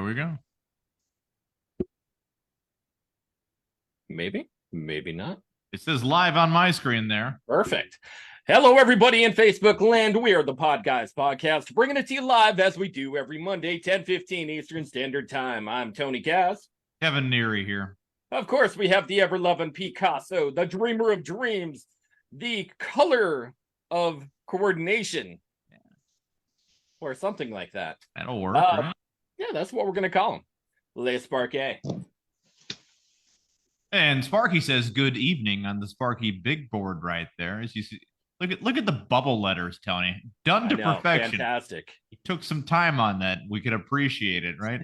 There we go. Maybe, maybe not. It says live on my screen there. Perfect. Hello, everybody in Facebook land. We are the Podguyz Podcast, bringing it to you live as we do every Monday, 10:15 Eastern Standard Time. I'm Tony Cass. Kevin Neary here. Of course, we have the ever-loving Picasso, the dreamer of dreams, the color of coordination, or something like that. That'll work, right? Yeah, that's what we're going to call him. Le Sparky. And Sparky says good evening on the Sparky big board right there. As you see, look at the bubble letters, Tony. Done to perfection. Fantastic. He took some time on that. We could appreciate it, right?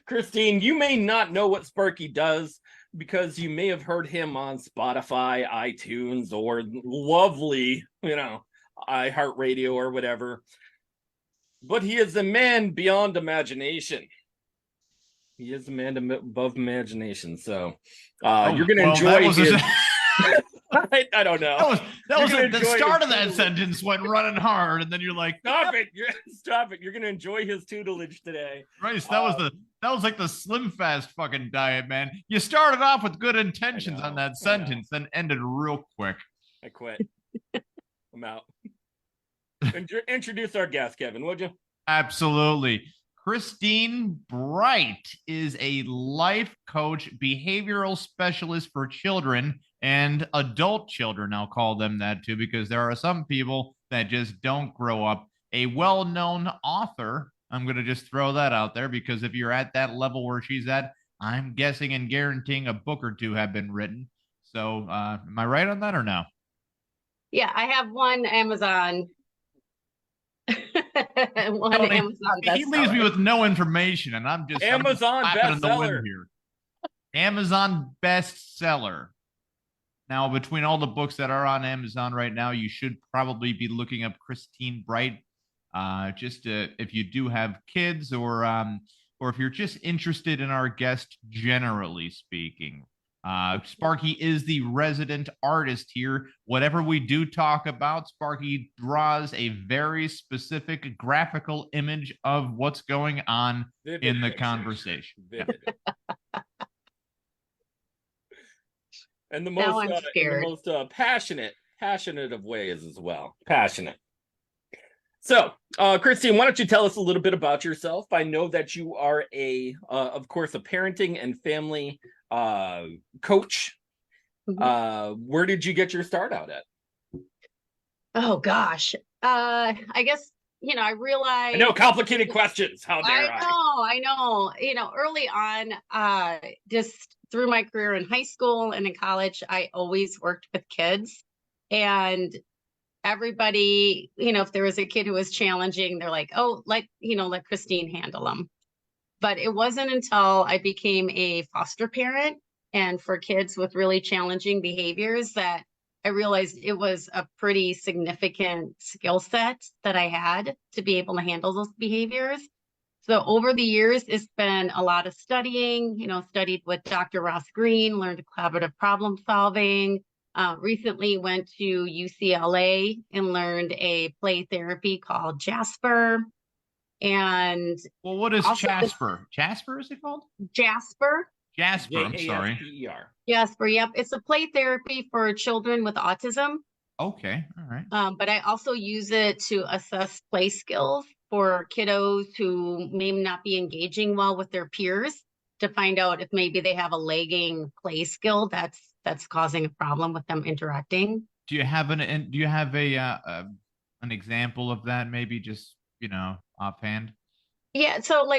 Christine, you may not know what Sparky does because you may have heard him on Spotify, iTunes, or lovely, iHeartRadio or whatever. But he is a man beyond imagination. He is a man above imagination. So you're going to enjoy his... I don't know. That was the start of that sentence went running hard, and then you're like, Stop it. You're going to enjoy his tutelage today. Right. That was like the Slim Fast fucking diet, man. You started off with good intentions on that sentence, then ended real quick. I quit. I'm out. Introduce our guest, Kevin, would you? Absolutely. Christine Bright is a life coach, behavioral specialist for children and adult children. I'll call them that too, because there are some people that just don't grow up. A well-known author. I'm going to just throw that out there because if you're at that level where she's at, I'm guessing and guaranteeing a book or two have been written. So am I right on that or no? Yeah, I have one Amazon. Amazon he leaves me with no information, and I'm just Amazon bestseller here. Amazon bestseller. Now, between all the books that are on Amazon right now, you should probably be looking up Christine Bright. If you do have kids, or if you're just interested in our guest, generally speaking. Sparky is the resident artist here. Whatever we do talk about, Sparky draws a very specific graphical image of what's going on in the conversation. And the most passionate of ways as well. Passionate. So, Christine, why don't you tell us a little bit about yourself? I know that you are of course, a parenting and family coach. Mm-hmm. Where did you get your start out at? Oh gosh. I guess, I realized... I know, complicated questions. How dare I know. Early on, just through my career in high school and in college, I always worked with kids. And everybody, if there was a kid who was challenging, they're like, oh, let Christine handle them. But it wasn't until I became a foster parent and for kids with really challenging behaviors that I realized it was a pretty significant skill set that I had to be able to handle those behaviors. So over the years, it's been a lot of studying, studied with Dr. Ross Green, learned collaborative problem solving, recently went to UCLA and learned a play therapy called Jasper. And what is Jasper? Jasper, is it called? Jasper. I'm sorry. Jasper, yep. It's a play therapy for children with autism. Okay, all right. But I also use it to assess play skills for kiddos who may not be engaging well with their peers, to find out if maybe they have a lagging play skill that's causing a problem with them interacting. Do you have an example of that? Maybe just offhand. Yeah, so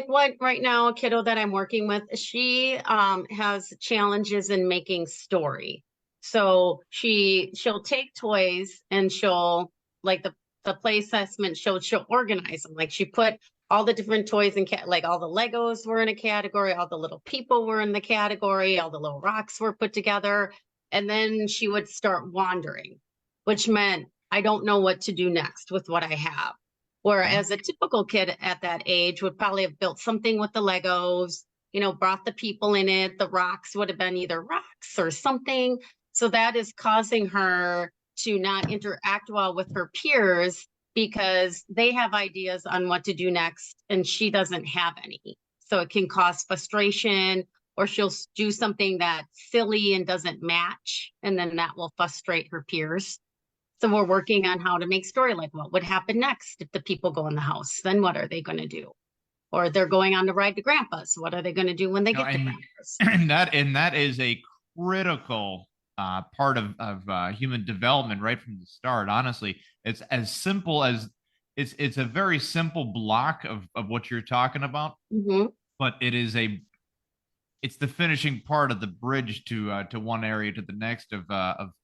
right now, a kiddo that I'm working with, she has challenges in making story. So she'll take toys and she'll the play assessment. She'll organize them. Like she put all the different toys in all the Legos were in a category, all the little people were in the category, all the little rocks were put together, and then she would start wandering, which meant I don't know what to do next with what I have. Whereas a typical kid at that age would probably have built something with the Legos, brought the people in it. The rocks would have been either rocks or something. So that is causing her to not interact well with her peers because they have ideas on what to do next and she doesn't have any. So it can cause frustration, or she'll do something that's silly and doesn't match, and then that will frustrate her peers. So we're working on how to make story, like what would happen next if the people go in the house, then what are they going to do? Or they're going on the ride to grandpa's, what are they going to do when they get to grandpa's? And that is a critical part of human development right from the start. Honestly, it's as simple as it's a very simple block of what you're talking about, but it's the finishing part of the bridge to one area to the next of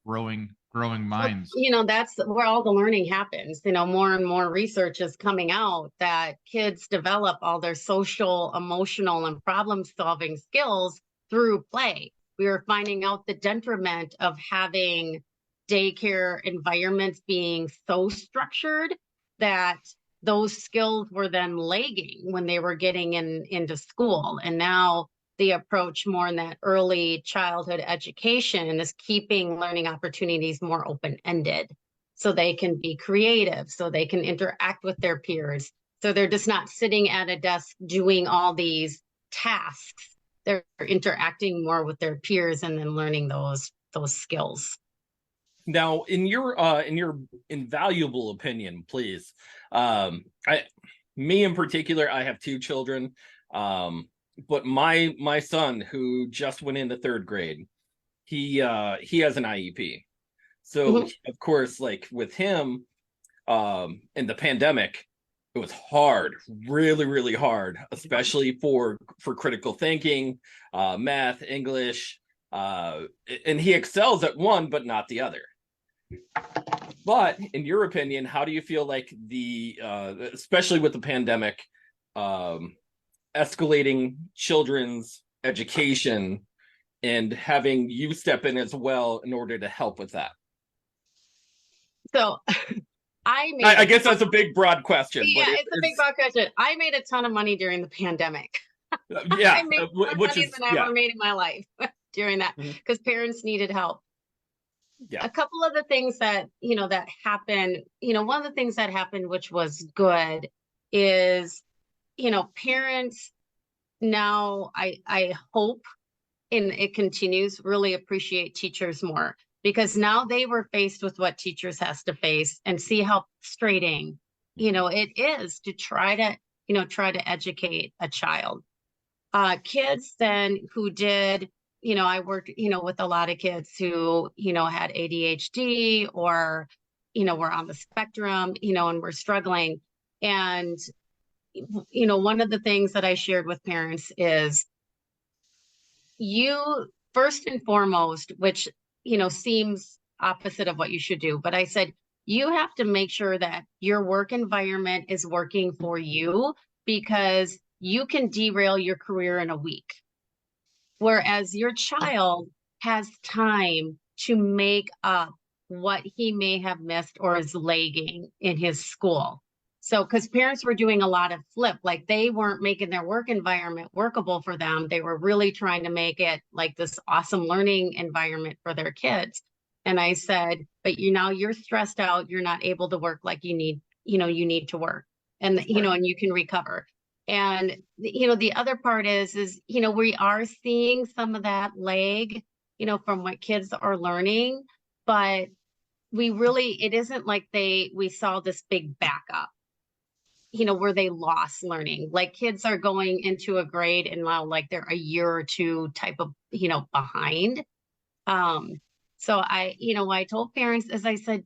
growing minds. That's where all the learning happens. More and more research is coming out that kids develop all their social, emotional, and problem solving skills through play. We are finding out the detriment of having daycare environments being so structured that those skills were then lagging when they were getting into school. And now the approach more in that early childhood education is keeping learning opportunities more open-ended, so they can be creative, so they can interact with their peers. So they're just not sitting at a desk doing all these tasks. They're interacting more with their peers and then learning those skills. Now, in your invaluable opinion, please, me in particular, I have two children, but my son, who just went into third grade, he has an IEP. So of course, like with him, in the pandemic, it was hard, really, really hard, especially for critical thinking, math, English, and he excels at one, but not the other. But in your opinion, how do you feel like especially with the pandemic, escalating children's education and having you step in as well in order to help with that? So I guess that's a big, broad question. Yeah, it's a big, broad question. I made a ton of money during the pandemic. Yeah, I made more money than I ever made in my life during that, because parents needed help. Yeah. A couple of the things that happened, one of the things that happened, which was good, is, parents now, I hope, and it continues, really appreciate teachers more, because now they were faced with what teachers has to face and see how frustrating, it is to try to educate a child. Kids then who did, I worked, with a lot of kids who, had ADHD or, were on the spectrum, and were struggling. And, one of the things that I shared with parents is you first and foremost, which, seems opposite of what you should do. But I said, you have to make sure that your work environment is working for you, because you can derail your career in a week. Whereas your child has time to make up what he may have missed or is lagging in his school. So, because parents were doing a lot of flip, like they weren't making their work environment workable for them. They were really trying to make it like this awesome learning environment for their kids. And I said, but you're stressed out. You're not able to work like you need to work, and, and you can recover. And, the other part is, we are seeing some of that lag, from what kids are learning, but it isn't like we saw this big backup, where they lost learning. Like kids are going into a grade and now like they're a year or two type of, behind. So I told parents, as I said,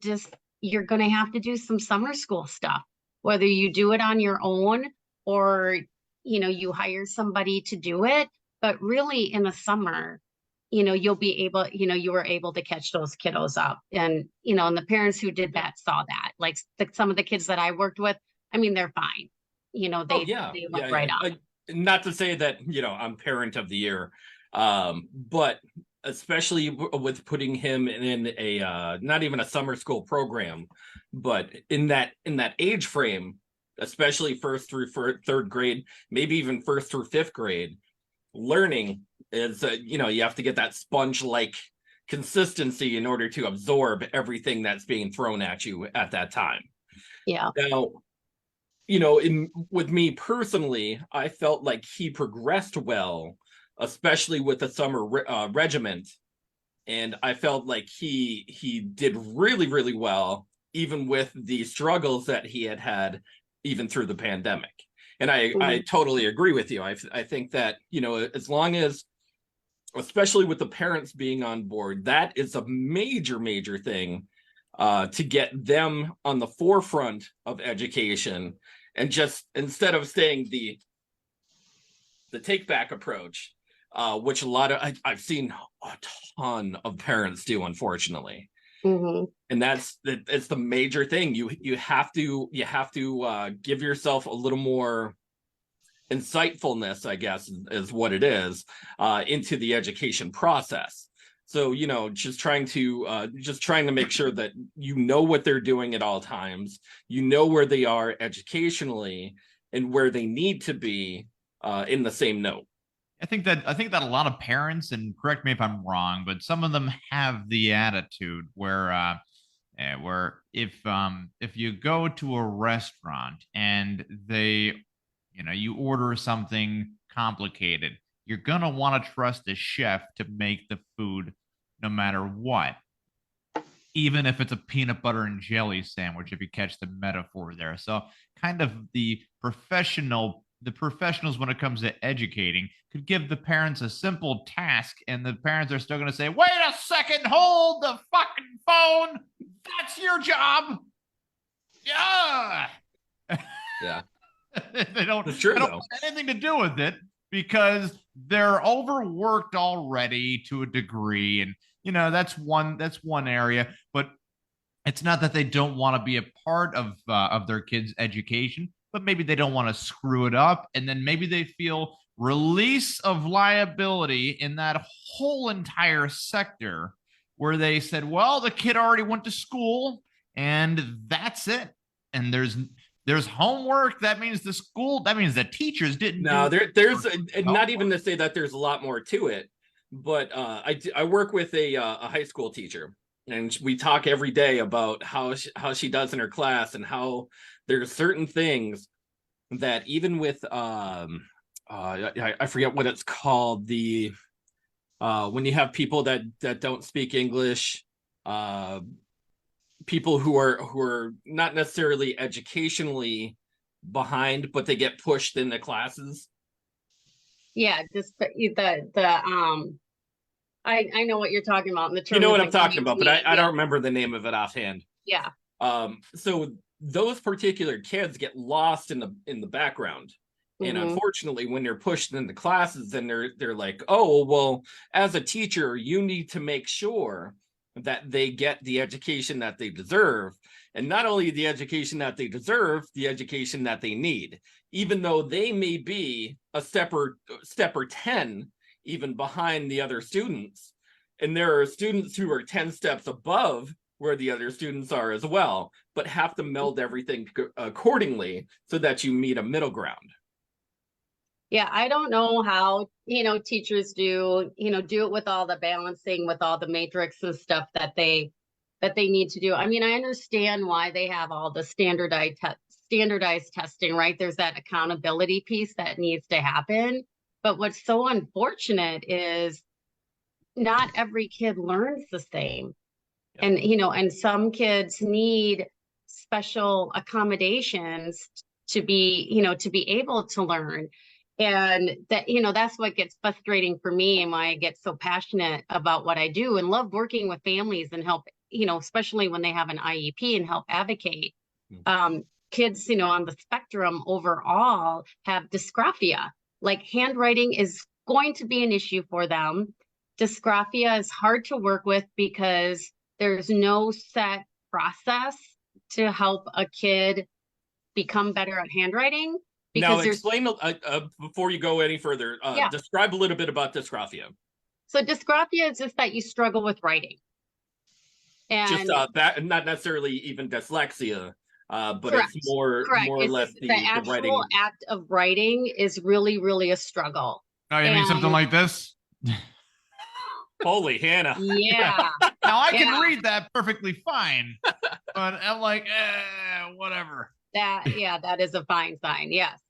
you're going to have to do some summer school stuff, whether you do it on your own or, you hire somebody to do it. But really in the summer, you'll be able, you were able to catch those kiddos up. And, and the parents who did that saw that. Like some of the kids that I worked with, I mean, they're fine. They went right on. Not to say that, I'm parent of the year, but especially with putting him in a, not even a summer school program, but in that age frame, especially first through third grade, maybe even first through fifth grade, learning is, you have to get that sponge-like consistency in order to absorb everything that's being thrown at you at that time. Yeah. Now, with me personally, I felt like he progressed well, especially with the summer regiment, and I felt like he did really, really well, even with the struggles that he had even through the pandemic. And I totally agree with you. I think that, as long as, especially with the parents being on board, that is a major, major thing to get them on the forefront of education, and just instead of staying the take back approach, which I've seen a ton of parents do, unfortunately. Mm-hmm. And it's the major thing. You have to give yourself a little more insightfulness, I guess, is what it is, into the education process. So, just trying to make sure that what they're doing at all times, where they are educationally and where they need to be, in the same note. I think that a lot of parents, and correct me if I'm wrong, but some of them have the attitude where if you go to a restaurant and you order something complicated, you're gonna want to trust the chef to make the food no matter what, even if it's a peanut butter and jelly sandwich, if you catch the metaphor there. So kind of the professionals when it comes to educating could give the parents a simple task, and the parents are still going to say, wait a second, hold the fucking phone, that's your job. Yeah. Yeah. they don't It's true, have anything to do with it, because they're overworked already to a degree. And that's one area. But it's not that they don't want to be a part of their kids' education, but maybe they don't want to screw it up, and then maybe they feel release of liability in that whole entire sector, where they said, well, the kid already went to school and that's it, and there's homework. That means the teachers didn't. No, there's not even to say that there's a lot more to it, but I work with a high school teacher, and we talk every day about how she does in her class, and how there's certain things that even with I forget what it's called, the when you have people that don't speak English, people who are not necessarily educationally behind, but they get pushed in the classes. Yeah, just I know what you're talking about. And the term, you know what I'm talking about, but I don't remember the name of it offhand. Yeah. So those particular kids get lost in the background. And unfortunately, when they're pushed into classes, then they're like, oh, well, as a teacher, you need to make sure that they get the education that they deserve. And not only the education that they deserve, the education that they need, even though they may be a step or 10 even behind the other students. And there are students who are 10 steps above where the other students are as well, but have to meld everything accordingly so that you meet a middle ground. Yeah, I don't know how, teachers do it with all the balancing, with all the matrix and stuff that they need to do. I mean, I understand why they have all the standardized testing, right? There's that accountability piece that needs to happen. But what's so unfortunate is not every kid learns the same. Yep. And some kids need special accommodations to be able to learn. And that, that's what gets frustrating for me, and why I get so passionate about what I do and love working with families and help, especially when they have an IEP, and help advocate. Kids, on the spectrum overall have dysgraphia. Like, handwriting is going to be an issue for them. Dysgraphia is hard to work with because there's no set process to help a kid become better at handwriting. Now, explain before you go any further. Describe a little bit about dysgraphia. So dysgraphia is just that you struggle with writing, and just not necessarily even dyslexia, but correct. It's more or less the actual writing act of writing is really, really a struggle. Oh, you mean something like this? Holy Hannah. Yeah. Now I can Yeah. read that perfectly fine, but I'm like, whatever. That is a fine sign. Yes.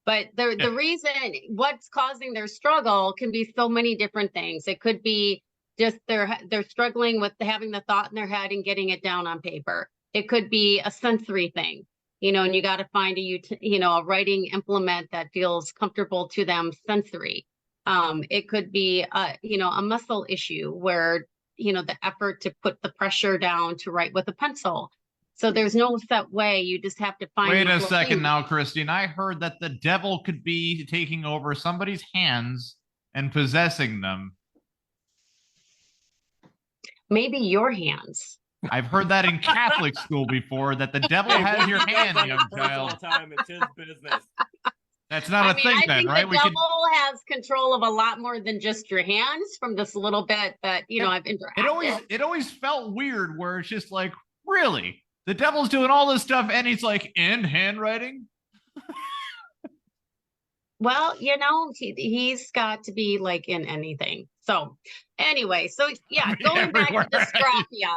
But the reason what's causing their struggle can be so many different things. It could be just they're struggling with having the thought in their head and getting it down on paper. It could be a sensory thing, and you got to find a writing implement that feels comfortable to them sensory. It could be a muscle issue where the effort to put the pressure down to write with a pencil. So there's no set way. You just have to find. Wait a second now, Christine. I heard that the devil could be taking over somebody's hands and possessing them. Maybe your hands. I've heard that in Catholic school before, that the devil has your hand, young child. Time, it's his business. That's not a thing I then, think right? the devil has control of a lot more than just your hands from this little bit that, I've interacted. It always felt weird where it's just like, really? The devil's doing all this stuff and he's like, in handwriting? Well, he's got to be like in anything. So anyway, going back to dysgraphia,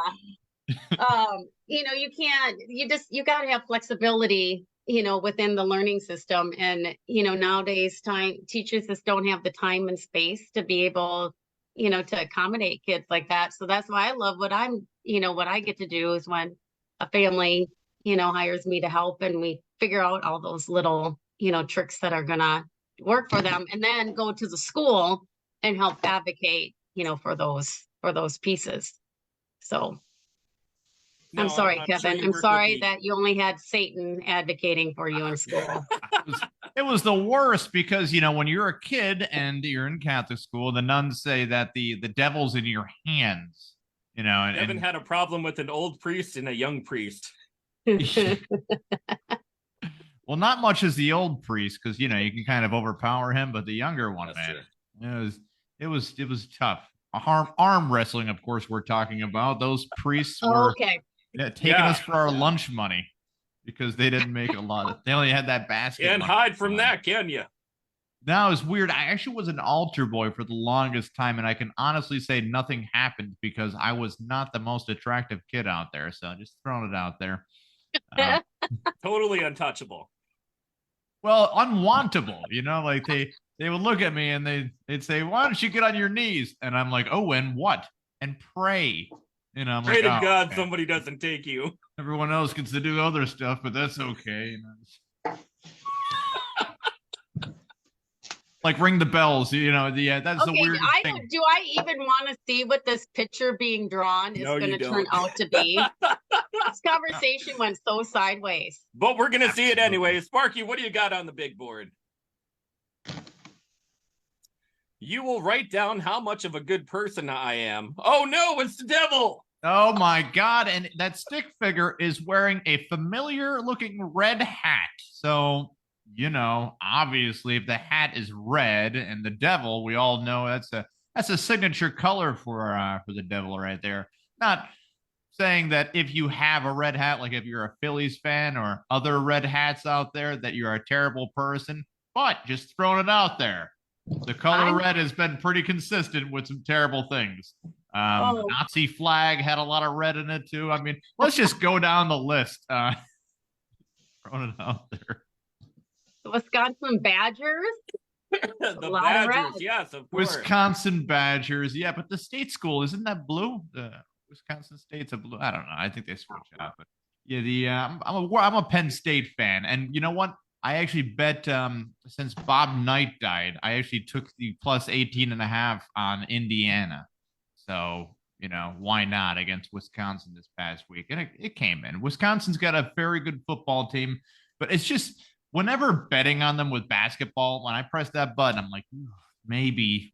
you got to have flexibility, within the learning system. And, nowadays teachers just don't have the time and space to be able, to accommodate kids like that. So that's why I love what I get to do is when a family, hires me to help and we figure out all those little, tricks that are going to work for them, and then go to the school and help advocate, for those pieces. So No, I'm sorry, I'm Kevin. sure you I'm work sorry with that you only had Satan advocating for you in school. It was the worst because, when you're a kid and you're in Catholic school, the nuns say that the devil's in your hands, Kevin had a problem with an old priest and a young priest. Well, not much as the old priest, because you can kind of overpower him, but the younger one, That's man, it was tough. Arm wrestling, of course, we're talking about. Those priests were taking us for our lunch money because they didn't make a lot. They only had that basket. Can't hide from that, can you? That was weird. I actually was an altar boy for the longest time, and I can honestly say nothing happened because I was not the most attractive kid out there. So just throwing it out there. Totally untouchable. Well, unwantable, like they would look at me and they'd say, "Why don't you get on your knees?" And I'm like, "Oh, and what?" And pray. I'm Pray like, to God okay. somebody doesn't take you. Everyone else gets to do other stuff, but that's okay. Like ring the bells, that's the weirdest thing. Do I even want to see what this picture being drawn is going to turn out to be? This conversation went so sideways. But we're going to see it anyway. Sparky, what do you got on the big board? You will write down how much of a good person I am. Oh no, it's the devil. Oh my God. And that stick figure is wearing a familiar looking red hat. So, obviously if the hat is red and the devil, we all know that's a signature color for the devil right there. Not saying that if you have a red hat, like if you're a Phillies fan or other red hats out there, that you're a terrible person, but just throwing it out there. The color red has been pretty consistent with some terrible things. The Nazi flag had a lot of red in it too. I mean, let's just go down the list. Throwing it out there. The Wisconsin Badgers. The Badgers, yes, of course. Wisconsin Badgers, yeah, but the state school, isn't that blue? The Wisconsin State's a blue. I don't know. I think they switch it out, but yeah, I'm a Penn State fan, and you know what? I actually bet since Bob Knight died, I actually took the plus 18.5 on Indiana. So, why not against Wisconsin this past week? And it came in. Wisconsin's got a very good football team, but it's just whenever betting on them with basketball, when I press that button, I'm like, maybe,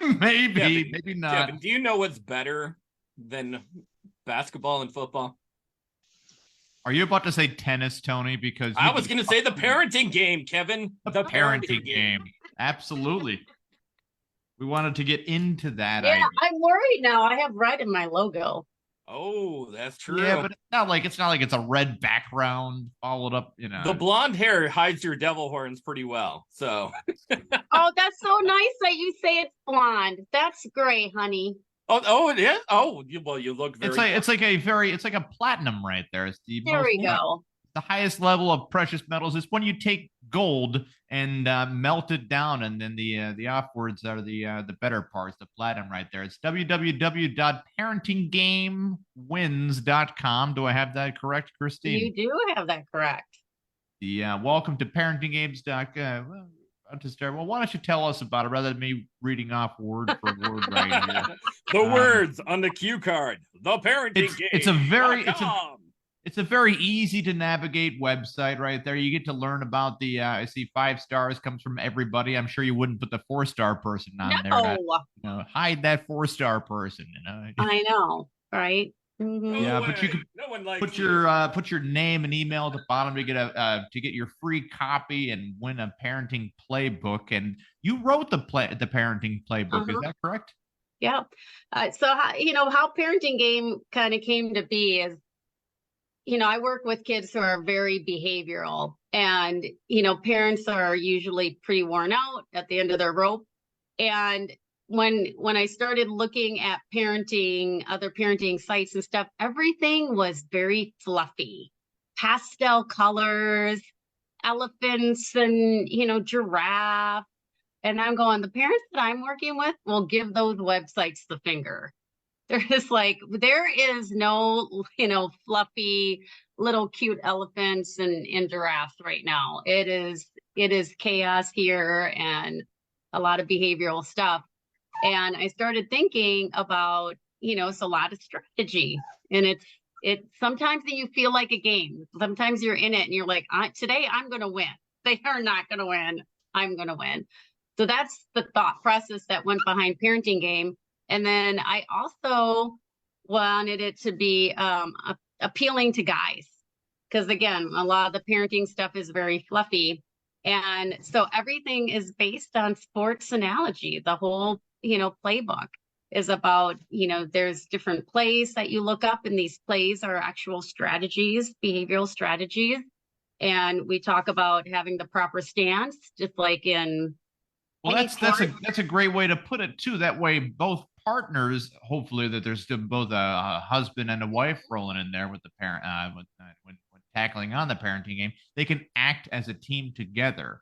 maybe not. Kevin, do you know what's better than basketball and football? Are you about to say tennis, Tony? Because I was going to say the parenting game, Kevin. The parenting game. Absolutely. We wanted to get into that. Yeah, I'm worried now. I have red in my logo. Oh, that's true. Yeah, but it's not like it's a red background followed up, The blonde hair hides your devil horns pretty well. So Oh, that's so nice that you say it's blonde. That's great, honey. oh it is. Oh, you look very it's like a platinum right there. It's There we go. the highest level of precious metals is when you take gold and melt it down, and then the offwards are the better parts, the platinum right there. It's www.parentinggamewins.com. Do I have that correct, Christine? You do have that correct. The welcome to parentinggames.com. To start, well, why don't you tell us about it rather than me reading off word for word right here? The words on the cue card. The parenting game. It's a very easy to navigate website right there. You get to learn about I see 5 stars comes from everybody. I'm sure you wouldn't put the 4-star person on there to hide that 4-star person. I know, right? Mm-hmm. Yeah, but you can put your name and email at the bottom to get your free copy and win a parenting playbook. And you wrote the parenting playbook, is that correct? Yeah. So how parenting game kind of came to be is, I work with kids who are very behavioral, and parents are usually pretty worn out at the end of their rope. And when I started looking at other parenting sites and stuff, everything was very fluffy, pastel colors, elephants and giraffe. And I'm going, the parents that I'm working with will give those websites the finger. There is no fluffy little cute elephants and giraffes right now. It is chaos here and a lot of behavioral stuff. And I started thinking about, it's a lot of strategy, and it's sometimes that you feel like a game. Sometimes you're in it and you're like, today I'm going to win. They are not going to win. I'm going to win. So that's the thought process that went behind parenting game. And then I also wanted it to be appealing to guys, because again, a lot of the parenting stuff is very fluffy. And so everything is based on sports analogy. The whole playbook is about, there's different plays that you look up, and these plays are actual strategies, behavioral strategies. And we talk about having the proper stance, just like in. Well, that's a great way to put it too. That way, both partners, hopefully, that there's still both a husband and a wife rolling in there with the parent when tackling on the parenting game, they can act as a team together.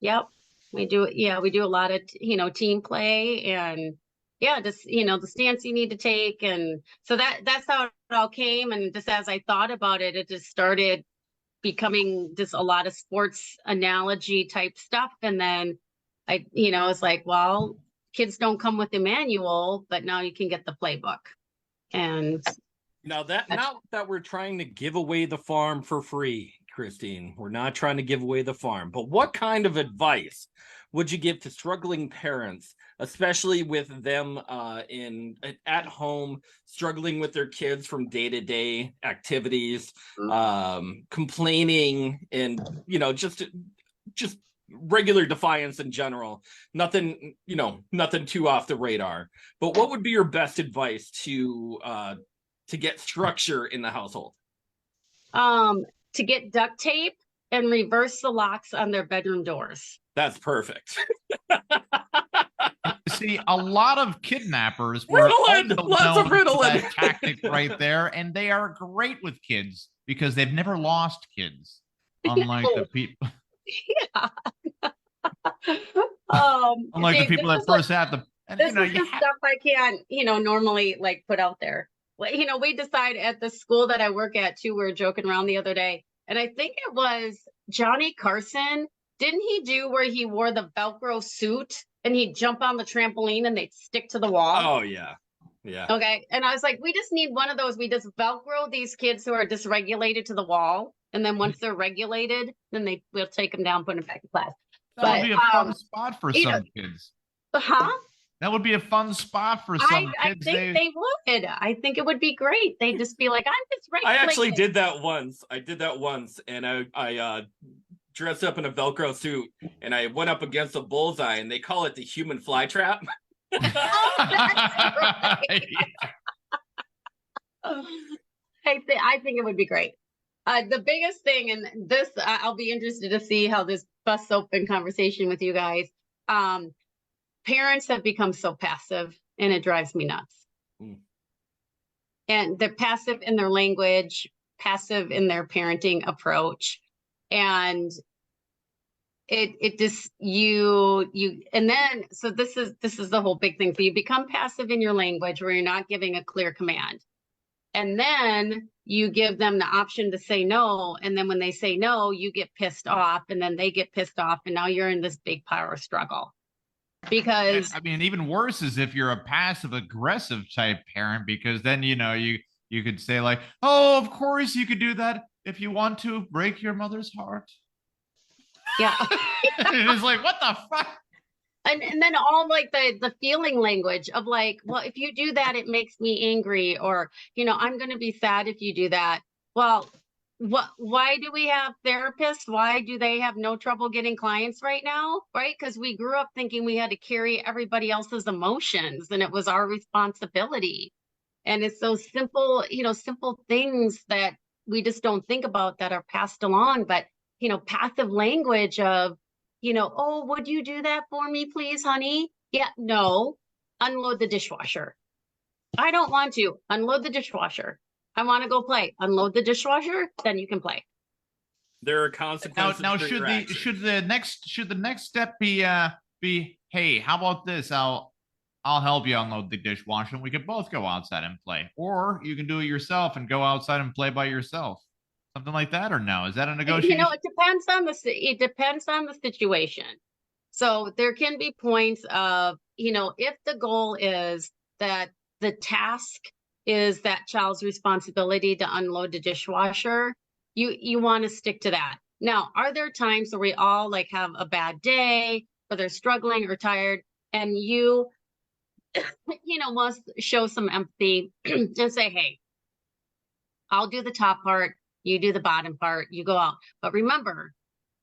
Yep. We do. Yeah. We do a lot of, team play, and just, the stance you need to take. And so that's how it all came. And just as I thought about it, it just started becoming just a lot of sports analogy type stuff. And then I was like, well, kids don't come with a manual, but now you can get the playbook. And not that we're trying to give away the farm for free, Christine. We're not trying to give away the farm. But what kind of advice would you give to struggling parents, especially with them at home, struggling with their kids from day-to-day activities, complaining, and just regular defiance in general, nothing too off the radar? But what would be your best advice to get structure in the household? To get duct tape and reverse the locks on their bedroom doors. That's perfect. See, a lot of kidnappers lots of Ritalin that tactic right there, and they are great with kids because they've never lost kids, unlike the people. Yeah. Unlike the people that first have the. This is just stuff I can't, normally put out there. We decide at the school that I work at too. We were joking around the other day, and I think it was Johnny Carson. Didn't he do where he wore the Velcro suit and he'd jump on the trampoline and they'd stick to the wall? Oh yeah. Yeah. Okay. And I was like, we just need one of those. We just Velcro these kids who are dysregulated to the wall. And then once they're regulated, then we'll take them down, put them back in class. That would be a fun spot for some kids. Huh? That would be a fun spot for some kids. I think they would. I think it would be great. They'd just be like, I'm just regulated. I actually did that once. And I dressed up in a Velcro suit, and I went up against a bullseye, and they call it the human fly trap. Oh, that's right. I think it would be great. The biggest thing, and this, I'll be interested to see how this busts open conversation with you guys. Parents have become so passive, and it drives me nuts. And they're passive in their language, passive in their parenting approach, and it just and then so this is the whole big thing. So you become passive in your language where you're not giving a clear command. And then you give them the option to say no. And then when they say no, you get pissed off, and then they get pissed off. And now you're in this big power struggle. Because I mean, even worse is if you're a passive aggressive type parent, because then, you could say like, oh, of course you could do that if you want to break your mother's heart. Yeah. It's like, what the fuck? And then all like the feeling language of like, well, if you do that, it makes me angry, or, I'm going to be sad if you do that. Well, why do we have therapists? Why do they have no trouble getting clients right now? Right? Because we grew up thinking we had to carry everybody else's emotions and it was our responsibility. And it's those simple, simple things that we just don't think about that are passed along. But, passive language of, oh, would you do that for me, please, honey? Yeah, no, unload the dishwasher. I don't want to. Unload the dishwasher. I want to go play. Unload the dishwasher, then you can play. There are consequences. Now should the next step be hey, how about this? I'll help you unload the dishwasher and we can both go outside and play. Or you can do it yourself and go outside and play by yourself. Something like that, or no? Is that a negotiation? It depends on the situation. So there can be points of, if the goal is that the task is that child's responsibility to unload the dishwasher, you want to stick to that. Now, are there times where we all like have a bad day, or they're struggling or tired, and you must show some empathy and say, hey, I'll do the top part. You do the bottom part, you go out. But remember,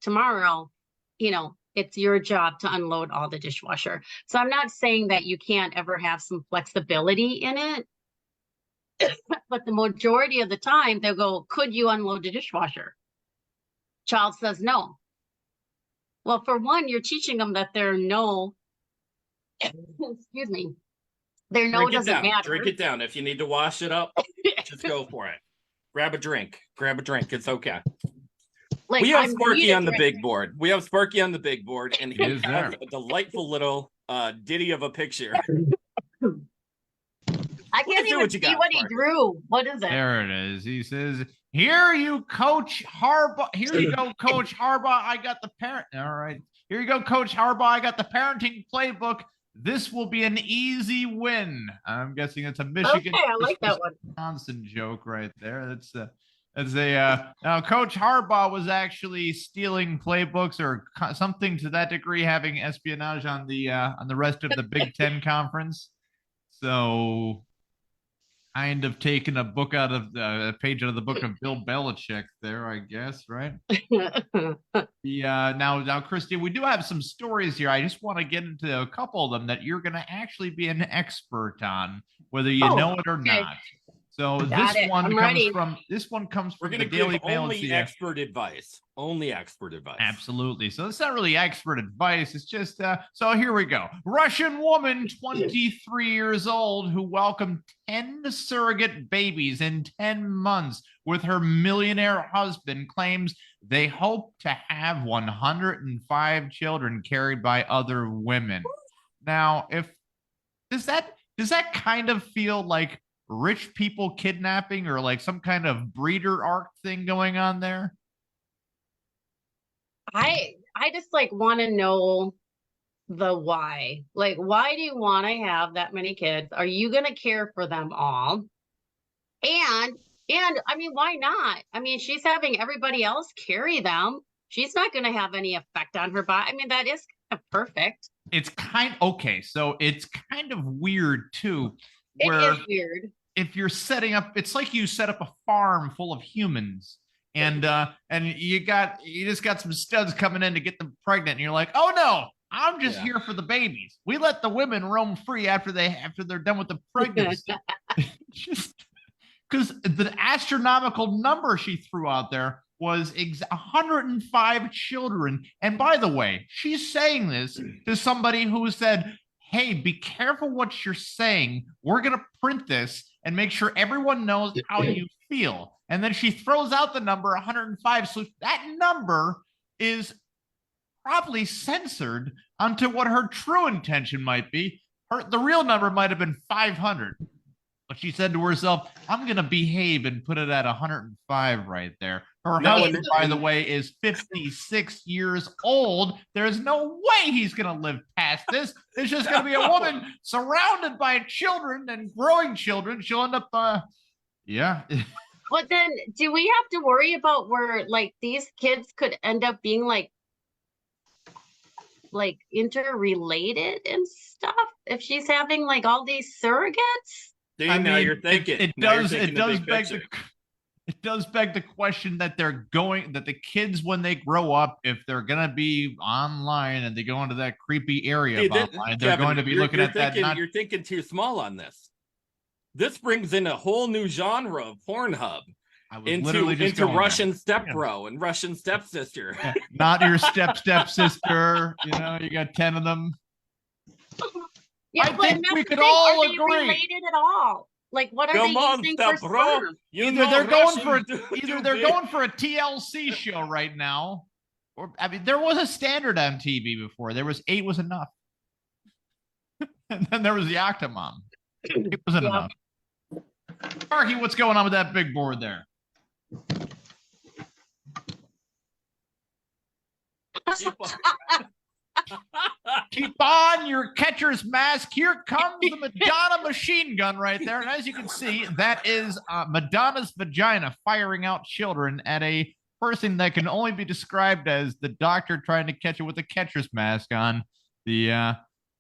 tomorrow, it's your job to unload all the dishwasher. So I'm not saying that you can't ever have some flexibility in it. But the majority of the time, they'll go, could you unload the dishwasher? Child says no. Well, for one, you're teaching them that their no, excuse me, their no doesn't matter. Drink it down. If you need to wash it up, just go for it. Grab a drink. It's okay. Like, we have Sparky on the big board. And he has a delightful little ditty of a picture. I can't even see what he drew. What is it? There it is. He says, here you go, Coach Harbaugh. I got the parent. All right. Here you go, Coach Harbaugh. I got the parenting playbook. This will be an easy win. I'm guessing it's a Michigan, okay, I like that one. Wisconsin joke right there. Now Coach Harbaugh was actually stealing playbooks or something to that degree, having espionage on the rest of the Big Ten conference. So kind of taking a book out of a page out of the book of Bill Belichick there, I guess, right? Now, Christy, we do have some stories here. I just want to get into a couple of them that you're going to actually be an expert on, whether you know it or not. So this one comes from the Daily Mail. Only expert advice. Absolutely. So it's not really expert advice. It's just so here we go. Russian woman, 23 years old, who welcomed 10 surrogate babies in 10 months with her millionaire husband, claims they hope to have 105 children carried by other women. Now, does that kind of feel like rich people kidnapping or like some kind of breeder arc thing going on there? I just like want to know the why. Like, why do you want to have that many kids? Are you going to care for them all? And I mean, why not? I mean, she's having everybody else carry them. She's not going to have any effect on her body. I mean, that is kind of perfect. So it's kind of weird too. It is weird. If you're setting up, it's like you set up a farm full of humans, and you just got some studs coming in to get them pregnant, and you're like, oh no, I'm just here for the babies. We let the women roam free after they're done with the pregnancy. because the astronomical number she threw out there was 105 children. And by the way, she's saying this to somebody who said, hey, be careful what you're saying. We're going to print this and make sure everyone knows how you feel. And then she throws out the number 105. So that number is probably censored onto what her true intention might be. The real number might have been 500. But she said to herself, I'm going to behave and put it at 105 right there. Her husband, by the way, is 56 years old. There's no way he's going to live past this. There's just going to be a woman surrounded by children and growing children. She'll end up, yeah. But then do we have to worry about where like these kids could end up being like interrelated and stuff if she's having like all these surrogates? See, now you're thinking. It does beg the question that the kids, when they grow up, if they're gonna be online and they go into that creepy area of online, they're going to be looking at that. You're thinking too small on this. This brings in a whole new genre of Pornhub into Russian stepbro and Russian stepsister. Yeah, not your stepsister. You know, you got 10 of them. Yeah, I think we could all agree. Are they related at all? Like, what are they using for sperm? Either they're going for a TLC show right now, or I mean, there was a standard on TV before. There was 8 was enough, and then there was the Octomom. It wasn't enough. Sparky, what's going on with that big board there? Keep on your catcher's mask. Here comes the Madonna machine gun right there. And as you can see, that is Madonna's vagina firing out children at a person that can only be described as the doctor trying to catch it with a catcher's mask on. The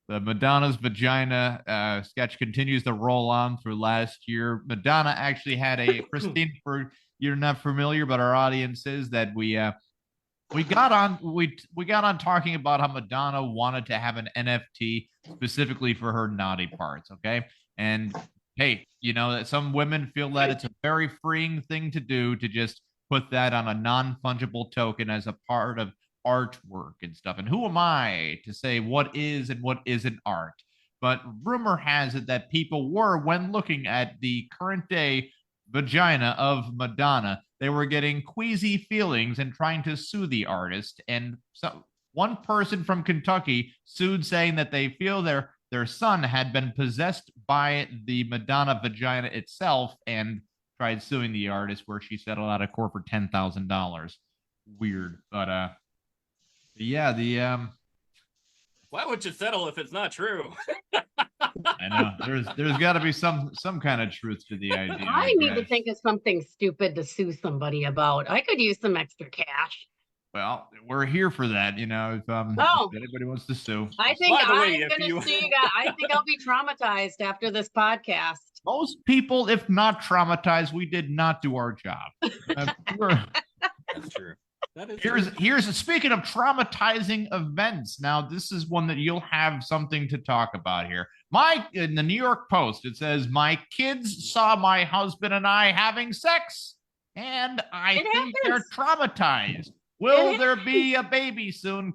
Madonna's vagina sketch continues to roll on through last year. Madonna actually had a Christine, for you're not familiar, but our audience is, that we got on talking about how Madonna wanted to have an NFT specifically for her naughty parts, okay? And hey, you know that some women feel that it's a very freeing thing to do to just put that on a non-fungible token as a part of artwork and stuff. And who am I to say what is and what isn't art? But rumor has it that people were, when looking at the current day vagina of Madonna, they were getting queasy feelings and trying to sue the artist. And so one person from Kentucky sued, saying that they feel their son had been possessed by the Madonna vagina itself, and tried suing the artist, where she settled out of court for $10,000. Weird. But yeah, why would you settle if it's not true? I know there's got to be some kind of truth to the idea. I need to think of something stupid to sue somebody about. I could use some extra cash. Well, we're here for that, you know. If anybody wants to sue, I think I'll be traumatized after this podcast. Most people, if not traumatized, we did not do our job. That's true. Here's speaking of traumatizing events. Now, this is one that you'll have something to talk about here. In the New York Post, it says, my kids saw my husband and I having sex, and I think they're traumatized. Will there be a baby soon? ?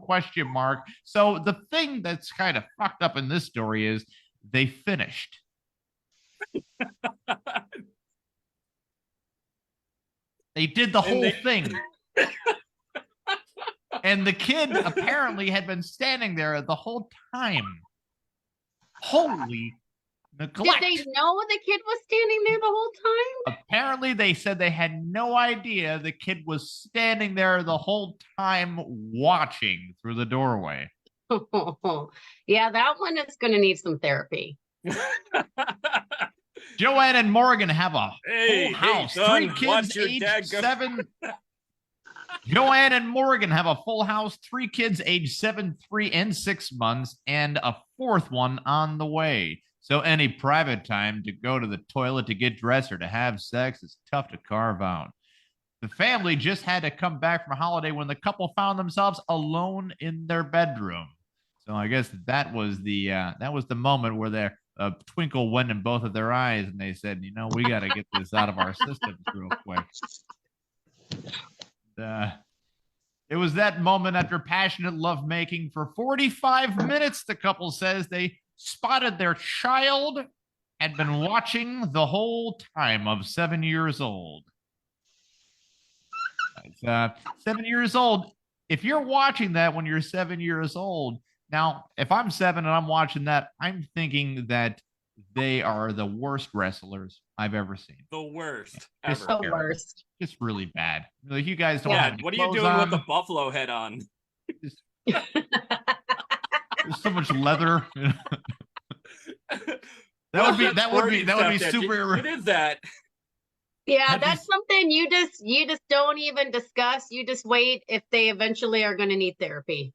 So the thing that's kind of fucked up in this story is they finished. They did the whole thing. And the kid apparently had been standing there the whole time. Holy neglect. Did they know the kid was standing there the whole time? Apparently, they said they had no idea the kid was standing there the whole time watching through the doorway. Yeah, that one is going to need some therapy. Joanne and Morgan have a full house. Son, 3 kids aged 7. Joanne and Morgan have a full house, 3 kids aged 7, 3, and 6 months, and a 4th one on the way. So any private time to go to the toilet, to get dressed, or to have sex is tough to carve out. The family just had to come back from a holiday when the couple found themselves alone in their bedroom. So I guess that was the moment where a twinkle went in both of their eyes, and they said, we got to get this out of our systems real quick. It was that moment after passionate lovemaking for 45 minutes, the couple says they spotted their child had been watching the whole time of 7 years old. 7 years old. If you're watching that when you're 7 years old, now, if I'm 7 and I'm watching that, I'm thinking that they are the worst wrestlers I've ever seen. The worst Just ever. The worst. Just really bad. Like, you guys don't Yeah, have any what are you clothes doing on. with the buffalo head on? There's so much leather. That would be super. It is that. Yeah, that's something you just don't even discuss. You just wait if they eventually are going to need therapy.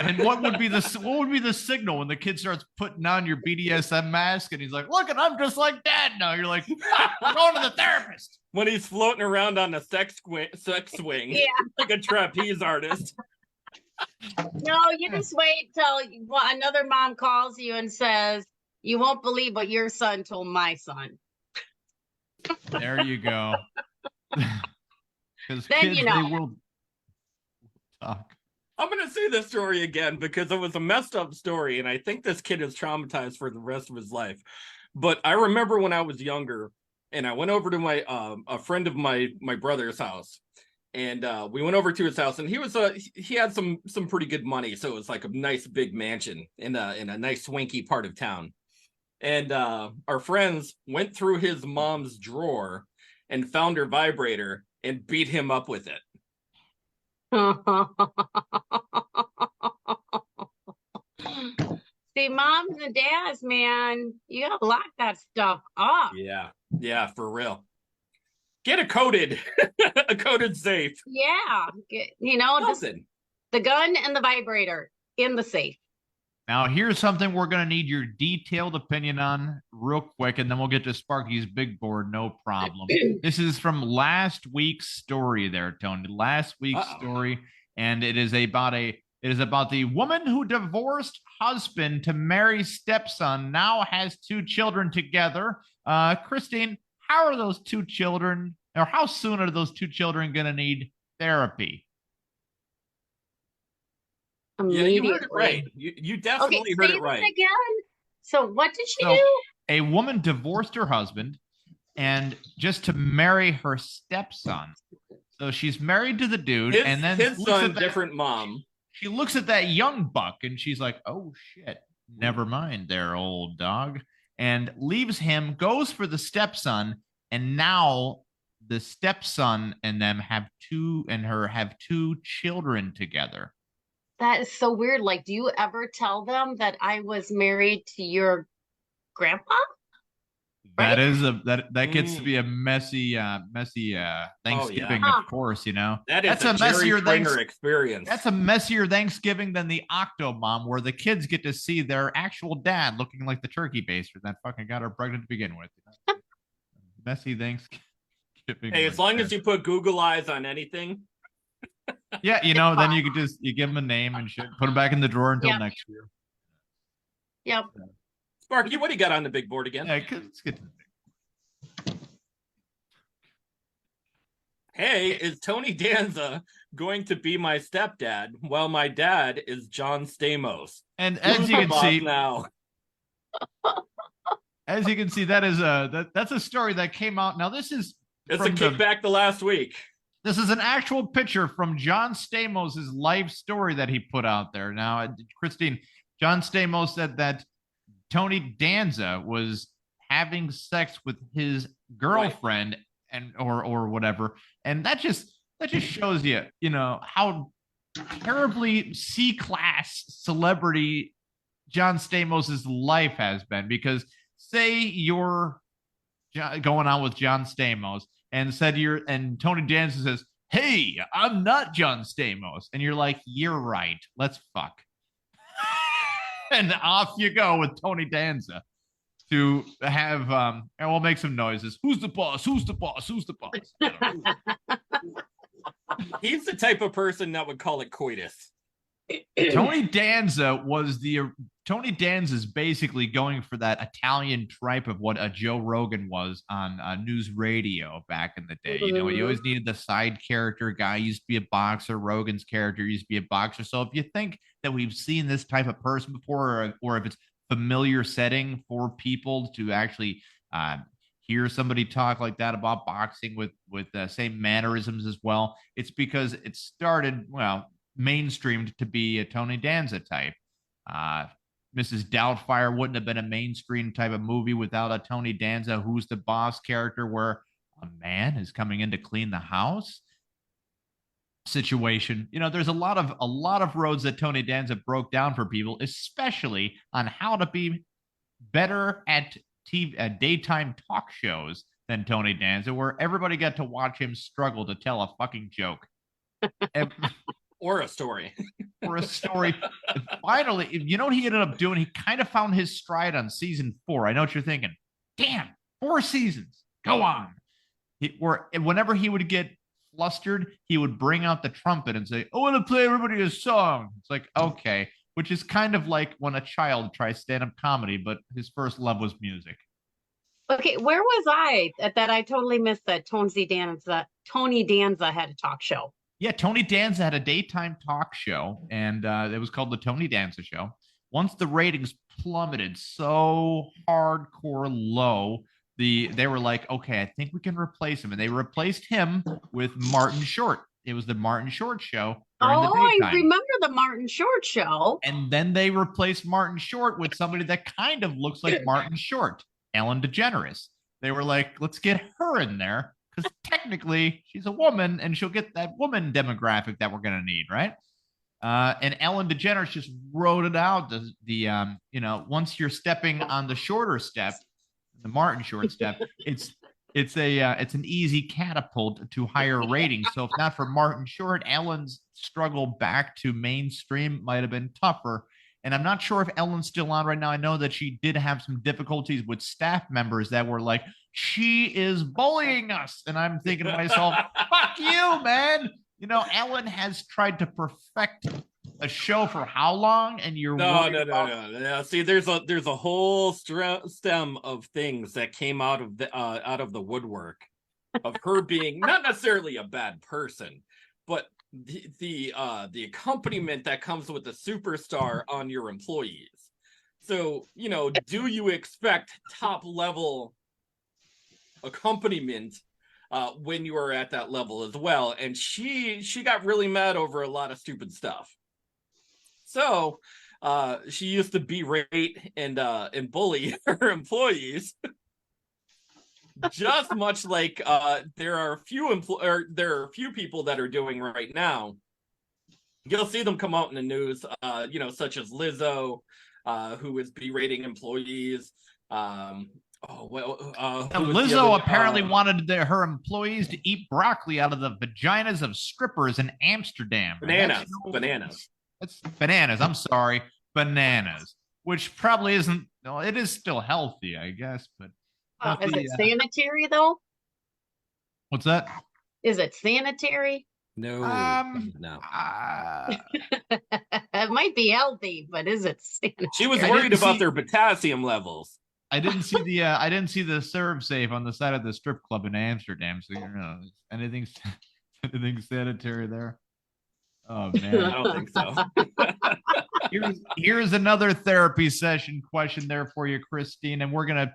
And what would be the signal when the kid starts putting on your BDSM mask and he's like, "Look, and I'm just like Dad now." You're like, "I'm going to the therapist." When he's floating around on a sex swing, Yeah. like a trapeze artist. No, you just wait till another mom calls you and says, "You won't believe what your son told my son." There you go. Because Then kids, you know. they will talk. I'm going to say this story again because it was a messed up story, and I think this kid is traumatized for the rest of his life. But I remember when I was younger, and I went over to my a friend of my brother's house, and we went over to his house, and he had some pretty good money, so it was like a nice big mansion in a nice swanky part of town. And our friends went through his mom's drawer and found her vibrator and beat him up with it. See, moms and dads, man, you gotta lock that stuff up. Yeah, for real. Get a coded safe. Yeah, just Something. the gun and the vibrator in the safe. Now, here's something we're going to need your detailed opinion on real quick, and then we'll get to Sparky's big board, no problem. This is from last week's story there, Tony. Last week's story, and it is about the woman who divorced husband to marry stepson, now has 2 children together. Christine, how are those 2 children, or how soon are those 2 children going to need therapy? Yeah, you heard it right. You definitely heard it right. Again. So what did she do? A woman divorced her husband and just to marry her stepson. So she's married to the dude, and then his son, different mom. She looks at that young buck and she's like, "Oh shit, never mind there, old dog," and leaves him, goes for the stepson, and now the stepson and them have 2 children together. That is so weird. Like, do you ever tell them that I was married to your grandpa? That Right? is that gets to be a messy Thanksgiving, of course, That's a messier experience. That's a messier Thanksgiving than the Octomom, where the kids get to see their actual dad looking like the turkey baster that fucking got her pregnant to begin with. Messy Thanksgiving. Hey, as long as you put Google eyes on anything. Yeah, then you could you give them a name and shit, put them back in the drawer until next year. Yep. Sparky, what do you got on the big board again? Yeah, let's get to the big. Hey, is Tony Danza going to be my stepdad? Well, my dad is John Stamos. And as you can see now, as you can see, that's a story that came out. Now it's a kickback the last week. This is an actual picture from John Stamos' life story that he put out there. Now, Christine, John Stamos said that Tony Danza was having sex with his girlfriend or whatever, and that just shows you, how terribly C-class celebrity John Stamos' life has been. Because say you're going on with John Stamos, and Tony Danza says, "Hey, I'm not John Stamos," and you're like, "You're right. Let's fuck." And off you go with Tony Danza to have and we'll make some noises. Who's the boss? Who's the boss? Who's the boss? He's the type of person that would call it coitus. Tony Danza Tony Danza is basically going for that Italian tripe of what a Joe Rogan was on news radio back in the day. You know, you always needed the side character guy. Used to be a boxer. Rogan's character used to be a boxer. So if you think that we've seen this type of person before, or if it's familiar setting for people to actually hear somebody talk like that about boxing with same mannerisms as well, it's because it started mainstreamed to be a Tony Danza type. Mrs. Doubtfire wouldn't have been a mainstream type of movie without a Tony Danza who's the boss character, where a man is coming in to clean the house situation. You know, there's a lot of roads that Tony Danza broke down for people, especially on how to be better at daytime talk shows than Tony Danza, where everybody got to watch him struggle to tell a fucking joke. Or a story. Or a story. And finally, you know what he ended up doing? He kind of found his stride on season 4. I know what you're thinking. Damn, 4 seasons. Go on. Whenever he would get flustered, he would bring out the trumpet and say, I want to play everybody a song. It's like, okay. Which is kind of like when a child tries stand-up comedy, but his first love was music. Okay, where was I that I totally missed that Tony Danza had a talk show? Yeah, Tony Danza had a daytime talk show, and it was called the Tony Danza Show. Once the ratings plummeted so hardcore low, they were like, okay, I think we can replace him. And they replaced him with Martin Short. It was the Martin Short Show. I remember the Martin Short Show. And then they replaced Martin Short with somebody that kind of looks like Martin Short, Ellen DeGeneres. They were like, let's get her in there, because technically she's a woman and she'll get that woman demographic that we're going to need, right? And Ellen DeGeneres just wrote it out. Once you're stepping on the shorter step, the Martin Short step, it's an easy catapult to higher ratings. So if not for Martin Short, Ellen's struggle back to mainstream might have been tougher. And I'm not sure if Ellen's still on right now. I know that she did have some difficulties with staff members that were like, she is bullying us. And I'm thinking to myself, fuck you, man. You know, Ellen has tried to perfect a show for how long? And you're no. See, there's a whole stem of things that came out of the woodwork of her being not necessarily a bad person, but the accompaniment that comes with the superstar on your employees. So, you know, do you expect top level accompaniment when you are at that level as well? And she got really mad over a lot of stupid stuff. So she used to berate and bully her employees, just much like there are a few people that are doing right now. You'll see them come out in the news, such as Lizzo, who is berating employees. Lizzo apparently wanted her employees to eat broccoli out of the vaginas of strippers in Amsterdam. Bananas. It's bananas. I'm sorry. Bananas. Which probably isn't, it is still healthy, I guess. But is it sanitary, though? What's that? Is it sanitary? No. No. It might be healthy, but is it sanitary? She was worried about their potassium levels. I didn't see the serve safe on the side of the strip club in Amsterdam. So, anything sanitary there? Oh man, I don't think so. Here's another therapy session question there for you, Christine, and we're gonna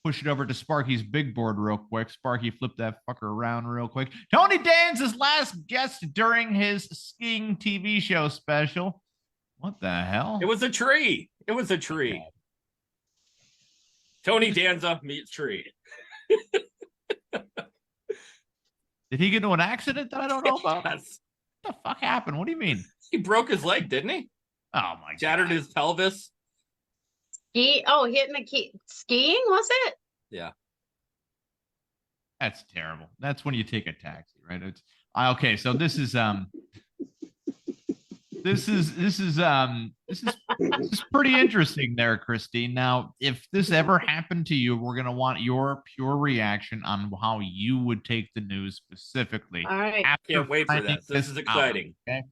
push it over to Sparky's big board real quick. Sparky, flip that fucker around real quick. Tony Danza's last guest during his skiing TV show special. What the hell? It was a tree. Okay. Tony Danza meets tree. Did he get into an accident that I don't know about? Yes. What the fuck happened? What do you mean? He broke his leg, didn't he? Oh my God. Shattered his pelvis. Hitting skiing, was it? Yeah. That's terrible. That's when you take a taxi, right? Okay. So this is pretty interesting there, Christine. Now, if this ever happened to you, we're gonna want your pure reaction on how you would take the news specifically. All right. Can't wait for this. This is exciting. Okay.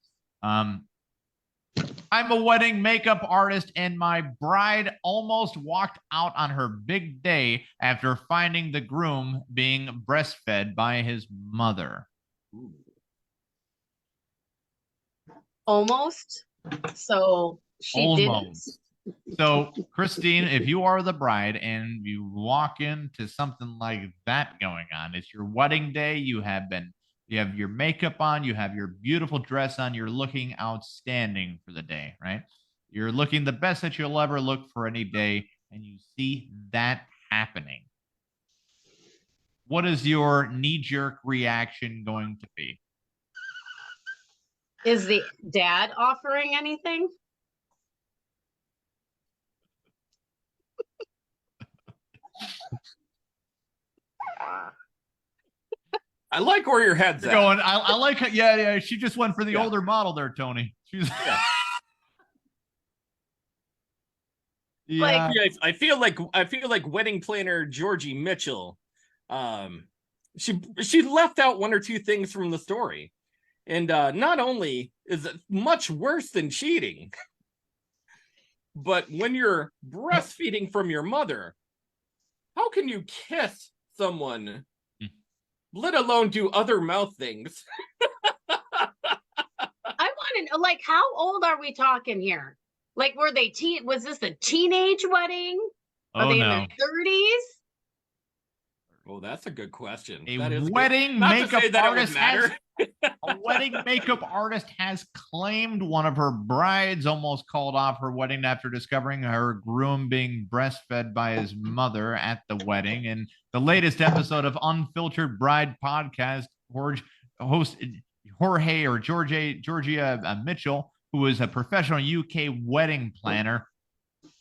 I'm a wedding makeup artist, and my bride almost walked out on her big day after finding the groom being breastfed by his mother. Almost. So she didn't. Almost. So, Christine, if you are the bride and you walk into something like that going on, it's your wedding day, you have your makeup on, you have your beautiful dress on, you're looking outstanding for the day, right? You're looking the best that you'll ever look for any day, and you see that happening. What is your knee-jerk reaction going to be? Is the dad offering anything? I like where your head's at. Going, I like it. Yeah. She just went for the older model there, Tony. She's Like, I feel like wedding planner Georgie Mitchell. She left out one or two things from the story. And not only is it much worse than cheating, but when you're breastfeeding from your mother, how can you kiss someone, let alone do other mouth things? I want to know, like, how old are we talking here? Like, were they was this a teenage wedding? Are they in their 30s? Oh, that's a good question. A wedding makeup artist a wedding makeup artist has claimed one of her brides almost called off her wedding after discovering her groom being breastfed by his mother at the wedding. And the latest episode of Unfiltered Bride Podcast, host Georgia Mitchell, who is a professional UK wedding planner,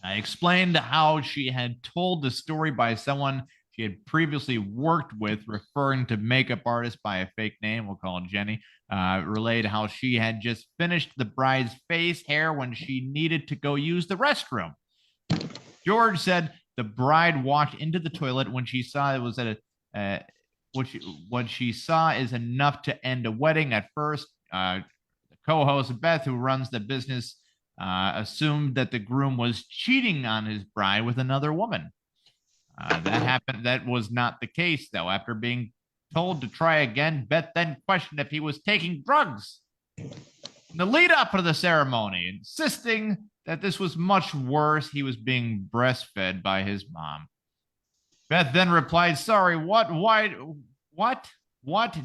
explained how she had told the story by someone she had previously worked with, referring to makeup artist by a fake name, we'll call it Jenny, relayed how she had just finished the bride's face hair when she needed to go use the restroom. George said the bride walked into the toilet when she saw it was at what she saw is enough to end a wedding. At first, the co-host Beth, who runs the business, assumed that the groom was cheating on his bride with another woman. That happened. That was not the case, though. After being told to try again, Beth then questioned if he was taking drugs. In the lead up to the ceremony, insisting that this was much worse, he was being breastfed by his mom. Beth then replied, "Sorry, what? Why? What?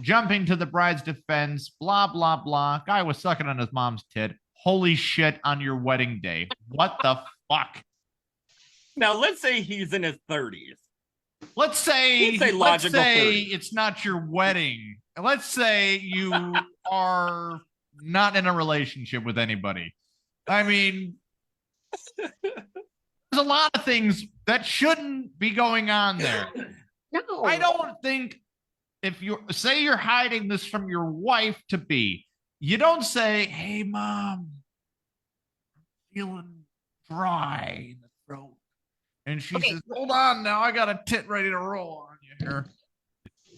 Jumping to the bride's defense, blah, blah, blah. Guy was sucking on his mom's tit. Holy shit on your wedding day. What the fuck?" Now, let's say he's in his 30s. Let's say logical 30. It's not your wedding. Let's say you are not in a relationship with anybody. I mean, there's a lot of things that shouldn't be going on there. No. I don't think if you're hiding this from your wife to be, you don't say, "Hey, mom, I'm feeling dry in the throat." And she says, "Hold on now, I got a tit ready to roll on you here."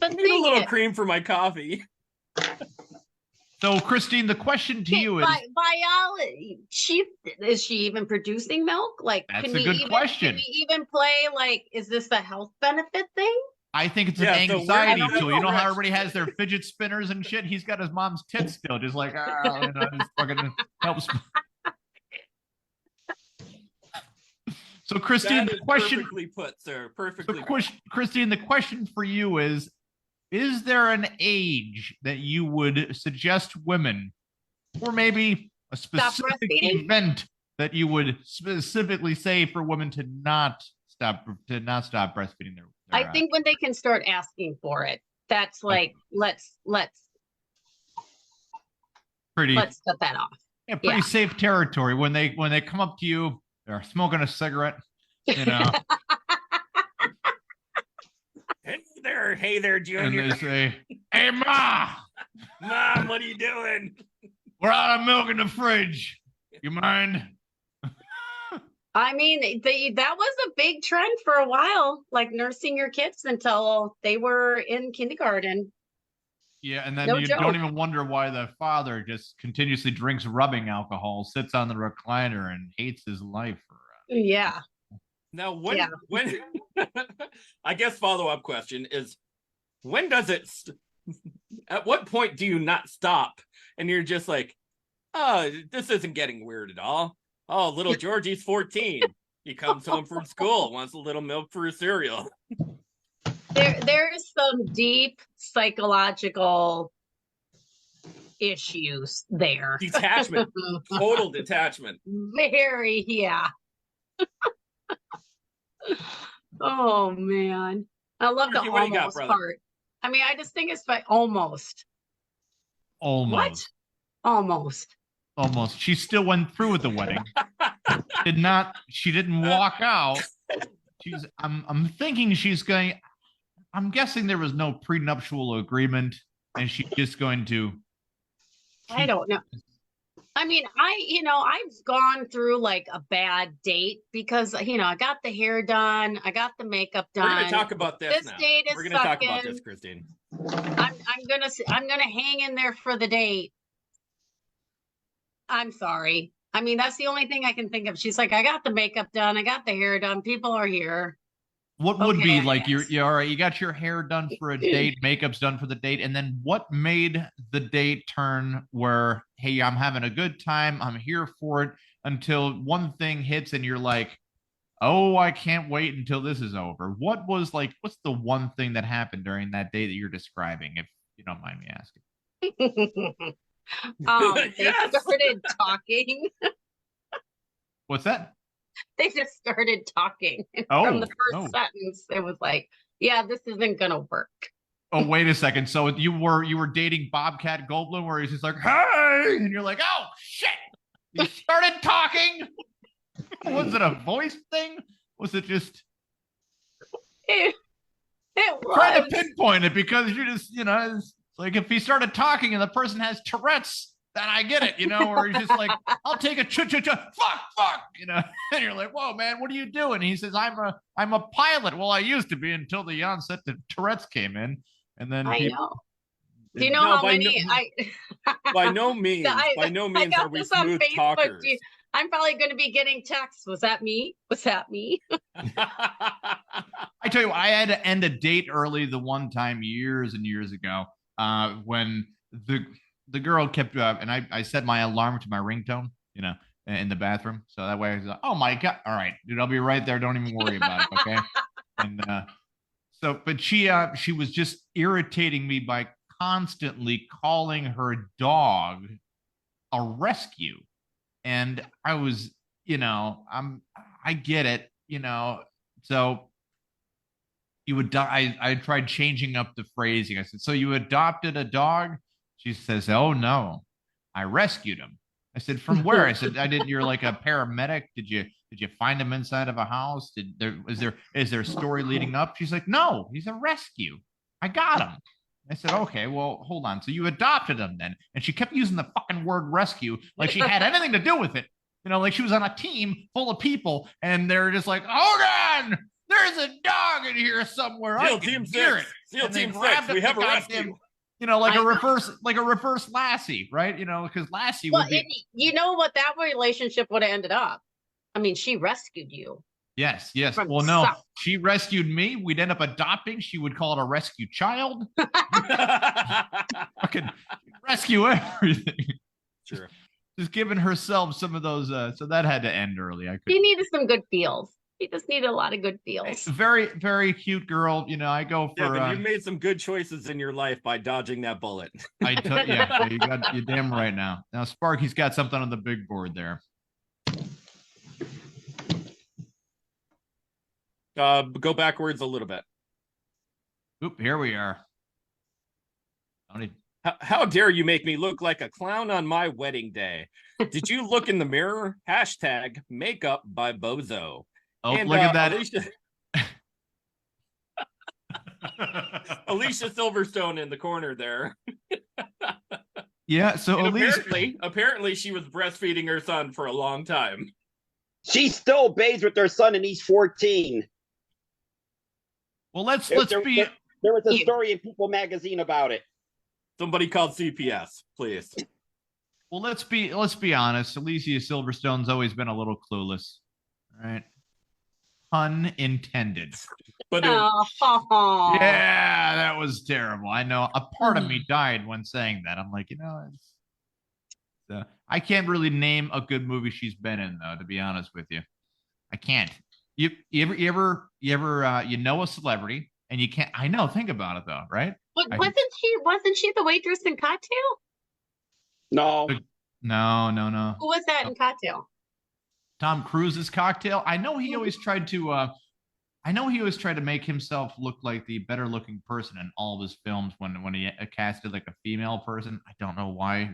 But I need a little cream for my coffee. So, Christine, the question to you is: biology, is she even producing milk? Like, that's a good question. Can we even play, like, is this a health benefit thing? I think it's an anxiety tool. You know how everybody has their fidget spinners and shit? He's got his mom's tits still, just like, just fucking helps. So, Christine, the question perfectly put, sir. Perfectly put. Christine, the question for you is there an age that you would suggest women, or maybe a specific event that you would specifically say for women to not stop breastfeeding their I think when they can start asking for it, that's like, let's cut that off. Yeah, pretty safe territory when they come up to you, they're smoking a cigarette, you know. Hey there, Junior. And they say, "Hey, Ma, Mom, what are you doing? We're out of milk in the fridge. You mind?" I mean, that was a big trend for a while, like nursing your kids until they were in kindergarten. Yeah, and then No you joke. don't even wonder why the father just continuously drinks rubbing alcohol, sits on the recliner, and hates his life. Yeah. Now, when I guess follow-up question is, when does it at what point do you not stop and you're just like, oh, this isn't getting weird at all. Oh, little Georgie's 14. He comes home from school, wants a little milk for his cereal. There's some deep psychological issues there. Detachment. Total detachment. Very, yeah. Oh man. I love the What do you got, almost brother? part. I mean, I just think it's by almost. Almost. What? Almost. Almost. She still went through with the wedding. She didn't walk out. I'm thinking she's going. I'm guessing there was no prenuptial agreement, and she's just going to. I don't know. I mean, I've gone through like a bad date because, I got the hair done. I got the makeup done. We're going to talk about this now. Date is We're going to talk about this, Christine. I'm gonna hang in there for the date. I'm sorry. I mean, that's the only thing I can think of. She's like, I got the makeup done. I got the hair done. People are here. What would Okay, be like you're all right, you got your hair done for a date, makeup's done for the date, and then what made the date turn where, hey, I'm having a good time, I'm here for it, until one thing hits and you're like, oh, I can't wait until this is over. What's the one thing that happened during that day that you're describing, if you don't mind me asking? They started talking. What's that? They just started talking. And from the first sentence, it was like, yeah, this isn't gonna work. Oh, wait a second. So you were dating Bobcat Goldblum, where he's just like, hey, and you're like, oh shit. You started talking. Was it a voice thing? Was it just It was. trying to pinpoint it, because you're just, it's like if he started talking and the person has Tourette's, then I get it, where he's just like, I'll take a fuck, and you're like, whoa, man, what are you doing? He says, I'm a pilot. Well, I used to be until the onset that Tourette's came in, and then I know. Do you know how many? By no means are we smooth talkers. I'm probably going to be getting texts. Was that me? Was that me? I tell you, I had to end a date early the one time years and years ago, when the girl kept and I set my alarm to my ringtone, in the bathroom, so that way I was like, oh my god, all right, dude, I'll be right there. Don't even worry about it, okay? And but she was just irritating me by constantly calling her dog a rescue. And I was, I get it, so you would I tried changing up the phrasing. I said, so you adopted a dog? She says, oh no, I rescued him. I said, from where? I said, you're like a paramedic. Did you find him inside of a house? Is there a story leading up? She's like, no, he's a rescue. I got him. I said, okay, well, hold on. So you adopted him then? And she kept using the fucking word rescue like she had anything to do with it. Like she was on a team full of people and they're just like, Hogan, there's a dog in here somewhere. SEAL Team 6. SEAL Team 6. We have a rescue. Like a reverse Lassie, right? Because Lassie would be. You know what that relationship would have ended up? I mean, she rescued you. Yes. Well, no, she rescued me. We'd end up adopting. She would call it a rescue child. Fucking rescue everything. Sure. Just giving herself some of those. So that had to end early. She needed some good feels. She just needed a lot of good feels. Very, very cute girl. I go for. Yeah, but you made some good choices in your life by dodging that bullet. Yeah, you're damn right now. Now, Sparky's got something on the big board there. Go backwards a little bit. Oop, here we are. How dare you make me look like a clown on my wedding day? Did you look in the mirror? Hashtag makeup by Bozo. Oh, and, look at that. Alicia Silverstone in the corner there. Yeah, so apparently she was breastfeeding her son for a long time. She still bathes with her son and he's 14. Well, let's there was a story in People magazine about it. Somebody called CPS, please. Well, let's be honest. Alicia Silverstone's always been a little clueless. All right. Pun intended. But Oh. Yeah, that was terrible. I know a part of me died when saying that. I'm like, I can't really name a good movie she's been in, though, to be honest with you. I can't. You ever know a celebrity and you can't. I know. Think about it, though, right? But wasn't she the waitress in Cocktail? No. No. Who was that in Cocktail? Tom Cruise's Cocktail. I know he always tried to make himself look like the better looking person in all of his films when he casted like a female person. I don't know why.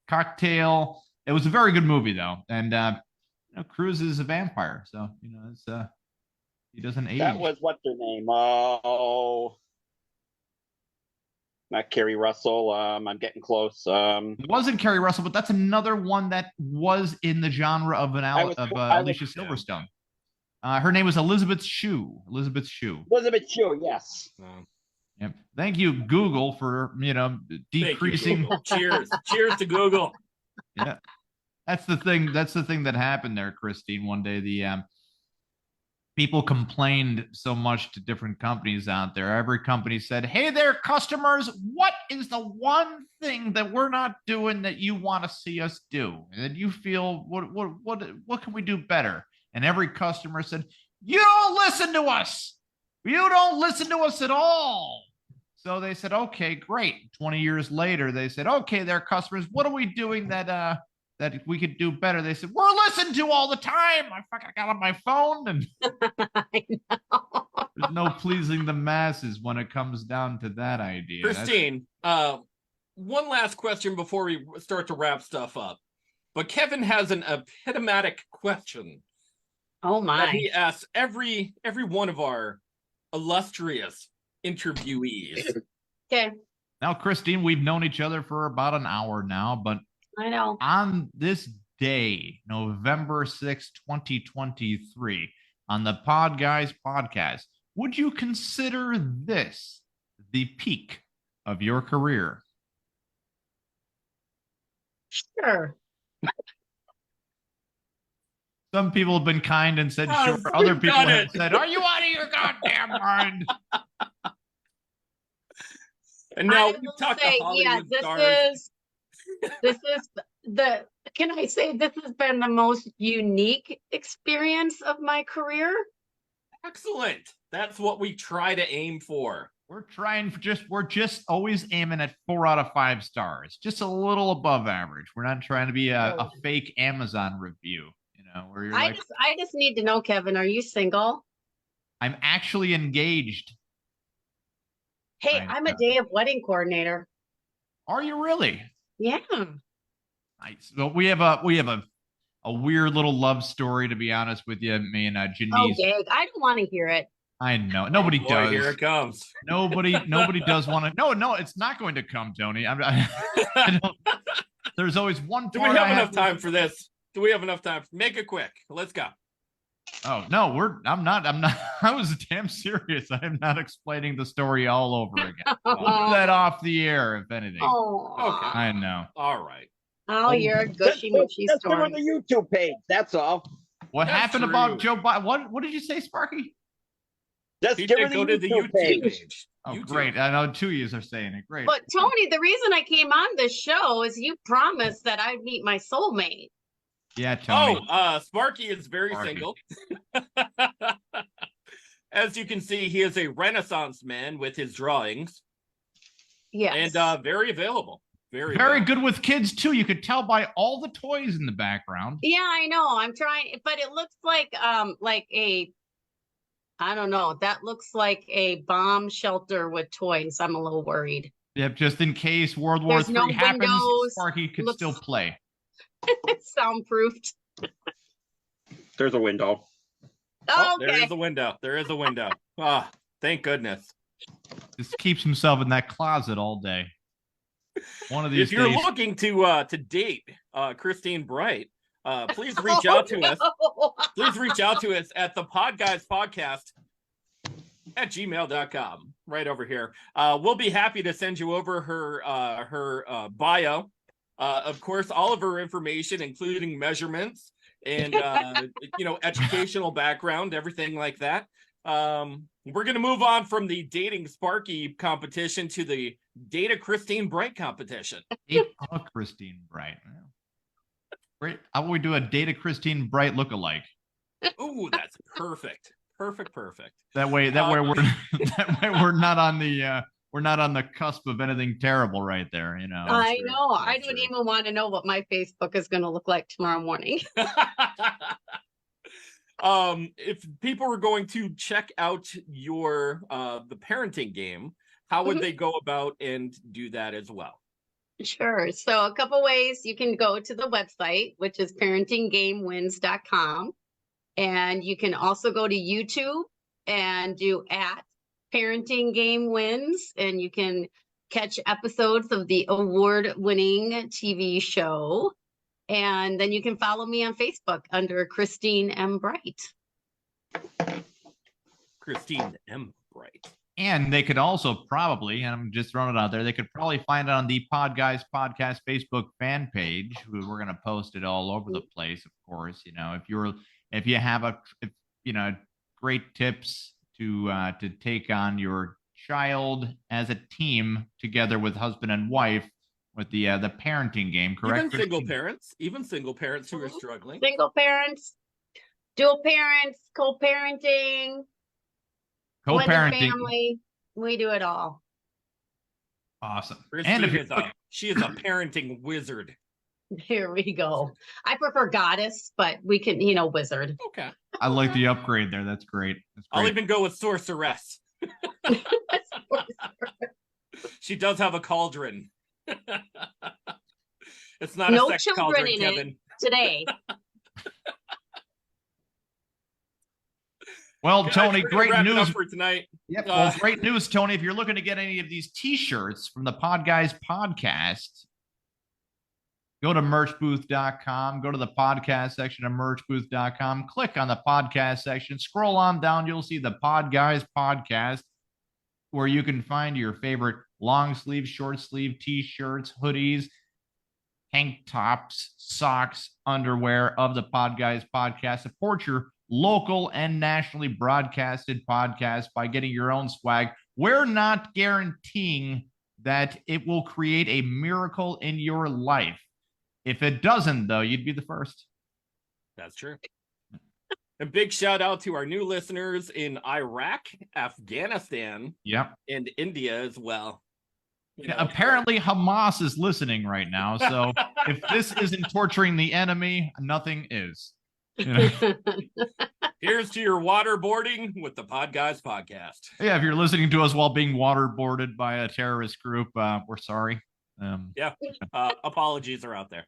Cocktail. It was a very good movie though, and Cruise is a vampire, so it's he doesn't age. That was what's her name? Oh, not Kerry Russell. I'm getting close. It wasn't Kerry Russell, but that's another one that was in the genre of Alicia Silverstone. Her name was Elizabeth Shue. Elizabeth Shue, yes. Yep. Thank you, Google, for decreasing. Google. Cheers to Google. Yeah, that's the thing. That's the thing that happened there, Christine. One day, the people complained so much to different companies out there. Every company said, "Hey there, customers, what is the one thing that we're not doing that you want to see us do? And that you feel what can we do better?" And every customer said, "You don't listen to us. You don't listen to us at all." So they said, "Okay, great." 20 years later, they said, "Okay, there, customers, what are we doing that we could do better?" They said, "We're listened to all the time. I fucking got on my phone." And I know. there's no pleasing the masses when it comes down to that idea. Christine, one last question before we start to wrap stuff up. But Kevin has an epitomatic question. Oh my! That he asks every one of our illustrious interviewees. Okay. Now, Christine, we've known each other for about an hour now, but I know. on this day, November 6, 2023, on the Podguyz Podcast, would you consider this the peak of your career? Sure. Some people have been kind and said sure. Other people have said, "Are you out of your goddamn mind?" And now we talk to Hollywood stars. This is the. Can I say this has been the most unique experience of my career? Excellent. That's what we try to aim for. We're just always aiming at 4 out of 5 stars, just a little above average. We're not trying to be a fake Amazon review. Where you're I just need to know, Kevin, are you single? I'm actually engaged. Hey, I'm a day of wedding coordinator. Are you really? Yeah. Nice. Well, we have a weird little love story, to be honest with you. Me and Janice. Oh, Gag, I don't want to hear it. I know nobody does. Here it comes. Nobody does want to. No, it's not going to come, Tony. There's always one. Do we have enough time for this? Do we have enough time? Make it quick. Let's go. Oh no, I'm not. I was damn serious. I'm not explaining the story all over again. I'll put that off the air, if anything. Oh, okay. I know. All right. Oh, you're a gushy mushy Just give her story. the YouTube page. That's all. What happened about Joe Biden? What did you say, Sparky? Just He give her did the go to the YouTube page. Oh, YouTube. great. I know 2 years are saying it. Great. But Tony, the reason I came on this show is you promised that I'd meet my soulmate. Yeah, Tony. Sparky is very single. As you can see, he is a Renaissance man with his drawings. Yes. And very available. Very good with kids, too. You could tell by all the toys in the background. Yeah, I know. I'm trying, but it looks like a, I don't know. That looks like a bomb shelter with toys. I'm a little worried. Yep, just in case World War III happens, windows. Sparky could still play. Soundproofed. There's a window. Oh, okay. There is a window. There is a window. Ah, thank goodness. Just keeps himself in that closet all day. One of these If you're days. looking to date Christine Bright, please reach out to us. Please reach out to us at the Podguyz Podcast at gmail.com, right over here. We'll be happy to send you over her bio. Of course, all of her information, including measurements and, educational background, everything like that. We're going to move on from the Dating Sparky competition to the Data Christine Bright competition. Christine Bright. Great. How will we do a Data Christine Bright lookalike? Ooh, that's perfect. Perfect. That way we're not on the cusp of anything terrible right there, you know. I true. know. That's I don't true. even want to know what my Facebook is going to look like tomorrow morning. If people were going to check out your the parenting game, how would they go about and do that as well? Sure. So a couple ways. You can go to the website, which is parentinggamewins.com. And you can also go to YouTube and do at Parenting Game Wins, and you can catch episodes of the award-winning TV show. And then you can follow me on Facebook under Christine M. Bright. Christine M. Bright. And they could also probably, and I'm just throwing it out there, they could probably find it on the Podguyz Podcast Facebook fan page. We're going to post it all over the place, of course. You know, if you have great tips to take on your child as a team together with husband and wife with the parenting game, correct? Even single parents who are struggling. Single parents, dual parents, co-parenting. Co-parenting. Family, we do it all. Awesome. Christine she is a parenting wizard. Here we go. I prefer goddess, but we can, wizard. Okay. I like the upgrade there. That's great. I'll even go with sorceress. She does have a cauldron. It's not no a sex children cauldron, in Kevin. it today. Well, Guys, Tony, great news for tonight. Yep. Well, great news, Tony. If you're looking to get any of these T-shirts from the Podguyz Podcast, go to merchbooth.com. Go to the podcast section of merchbooth.com. Click on the podcast section. Scroll on down. You'll see the Podguyz Podcast, where you can find your favorite long sleeve, short sleeve T-shirts, hoodies, tank tops, socks, underwear of the Podguyz Podcast. Support your local and nationally broadcasted podcast by getting your own swag. We're not guaranteeing that it will create a miracle in your life. If it doesn't, though, you'd be the first. That's true. A big shout out to our new listeners in Iraq, Afghanistan, and India as well. Apparently Hamas is listening right now. So if this isn't torturing the enemy, nothing is. Here's to your waterboarding with the Podguyz Podcast. Yeah, if you're listening to us while being waterboarded by a terrorist group, we're sorry. Apologies are out there.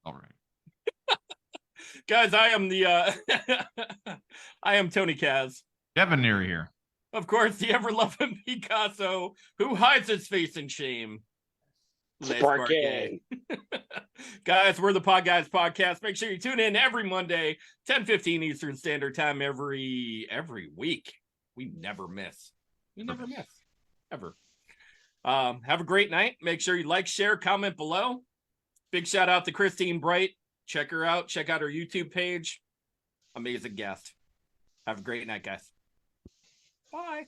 All right. Guys, I am Tony Kaz. Kevin Neary here. Of course, the ever-loving Picasso who hides his face in shame. Sparky. Guys, we're the Podguyz Podcast. Make sure you tune in every Monday, 10:15 Eastern Standard Time every week. We never miss. Ever. Have a great night. Make sure you like, share, comment below. Big shout out to Christine Bright. Check her out. Check out her YouTube page. Amazing guest. Have a great night, guys. Bye.